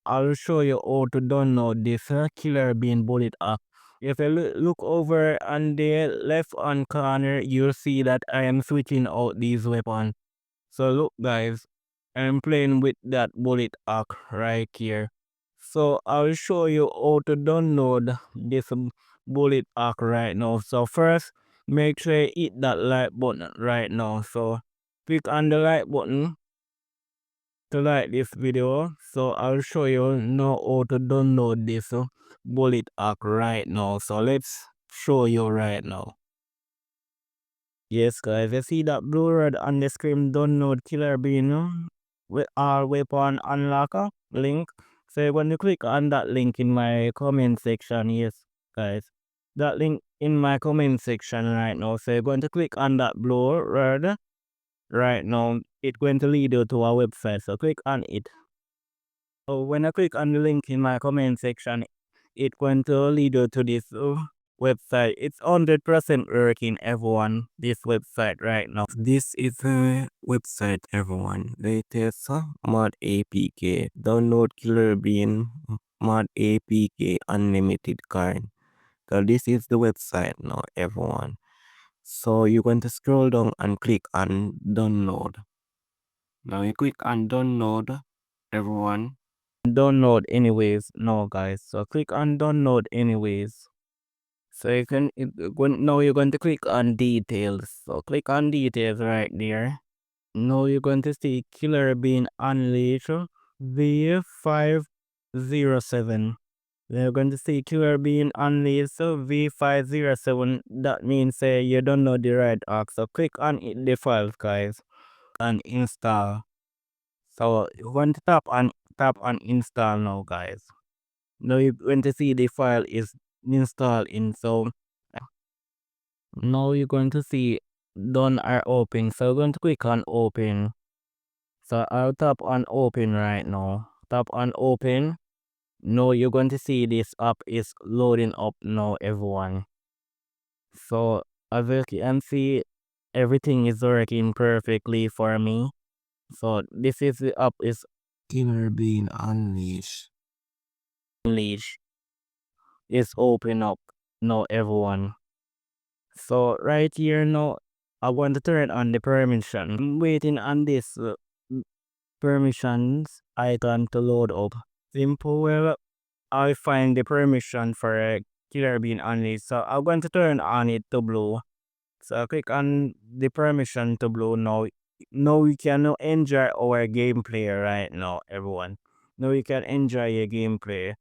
I'll show you how to download this Killer Bean Bullet app. If you look over on the left hand corner, you'll see that I am switching out these weapons. So look guys, I'm playing with that bullet arc right here. So I'll show you how to download this bullet arc right now. So first, make sure you hit that like button right now. So click on the like button to like this video. So I'll show you now how to download this bullet arc right now. So let's show you right now. Yes guys, you see that blue red on the screen, download Killer Bean with our weapon unlocker link. So you're going to click on that link in my comment section. Yes guys, that link in my comment section right now. So you're going to click on that blue red right now. It's going to lead you to our website, so click on it. So when I click on the link in my comment section, it's going to lead you to this website. It's 100% working, everyone. This website right now. This is a website, everyone. Latest mod APK. Download Killer Bean mod APK unlimited card. So this is the website now, everyone. So you're going to scroll down and click on download. Now you click on download, everyone. Download anyways. No guys, so click on download anyways. So you can now you're going to click on details. So click on details right there. Now you're going to see Killer Bean Unleash V507. You're going to see Killer Bean Unleash V507. That means you don't know the right arc. So click on the files guys and install. So you want to tap on install now guys. Now you're going to see the file is installed in. So now you're going to see done or open. So we're going to click on open. So I'll tap on open right now. Tap on open. Now you're going to see this app is loading up now, everyone. So as you can see, everything is working perfectly for me. So this is the app is Killer Bean Unleash. Unleash is open up now, everyone. So right here now, I want to turn on the permission. I'm waiting on this permissions icon to load up. Simple. Well, I find the permission for Killer Bean Unleashed. So I'm going to turn on it to blue. So I click on the permission to blue now. Now we can now enjoy our gameplay right now, everyone. Now you can enjoy your gameplay.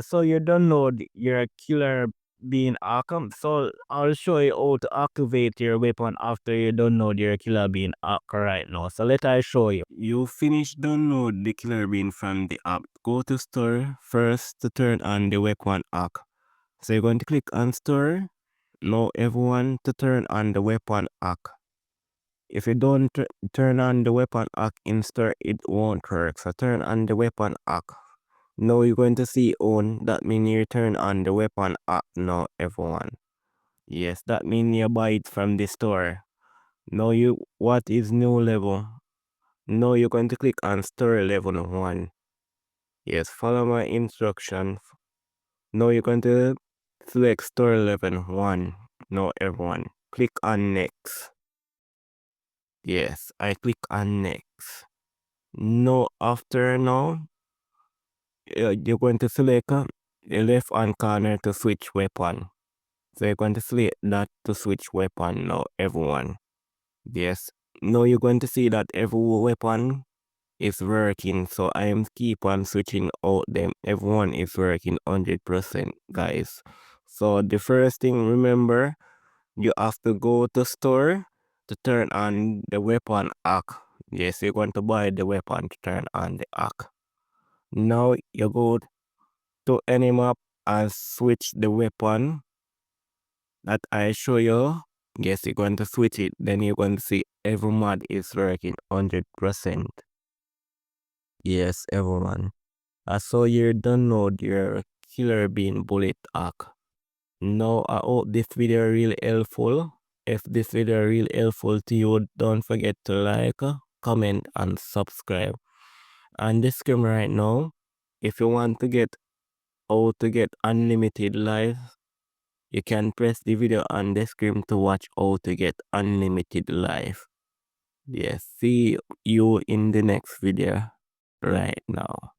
So you download your Killer Bean Arkham. So I'll show you how to activate your weapon after you download your Killer Bean app right now. So let I show you. You finish download the Killer Bean from the app. Go to store first to turn on the weapon app. So you're going to click on store. Now everyone to turn on the weapon app. If you don't turn on the weapon app in store, it won't work. So turn on the weapon app. Now you're going to see on. That means you turn on the weapon app now, everyone. Yes, that means you buy it from the store. Now what is new level? Now you're going to click on store level 1. Yes, follow my instruction. Now you're going to select store level 1. Now everyone, click on next. Yes, I click on next. Now after you're going to select the left hand corner to switch weapon. So you're going to select that to switch weapon now, everyone. Yes. Now you're going to see that every weapon is working. So I am keep on switching out them. Everyone is working 100%, guys. So the first thing, remember, you have to go to store to turn on the weapon hack. Yes, you're going to buy the weapon to turn on the hack. Now you go to any map and switch the weapon that I show you. Yes, you're going to switch it. Then you're going to see every mod is working 100%. Yes, everyone. So you download your Killer Bean Bullet hack. Now I hope this video really helpful. If this video really helpful to you, don't forget to like, comment and subscribe. And this screen right now, if you want to get how to get unlimited life, you can press the video on the screen to watch how to get unlimited life. Yes, see you in the next video right now.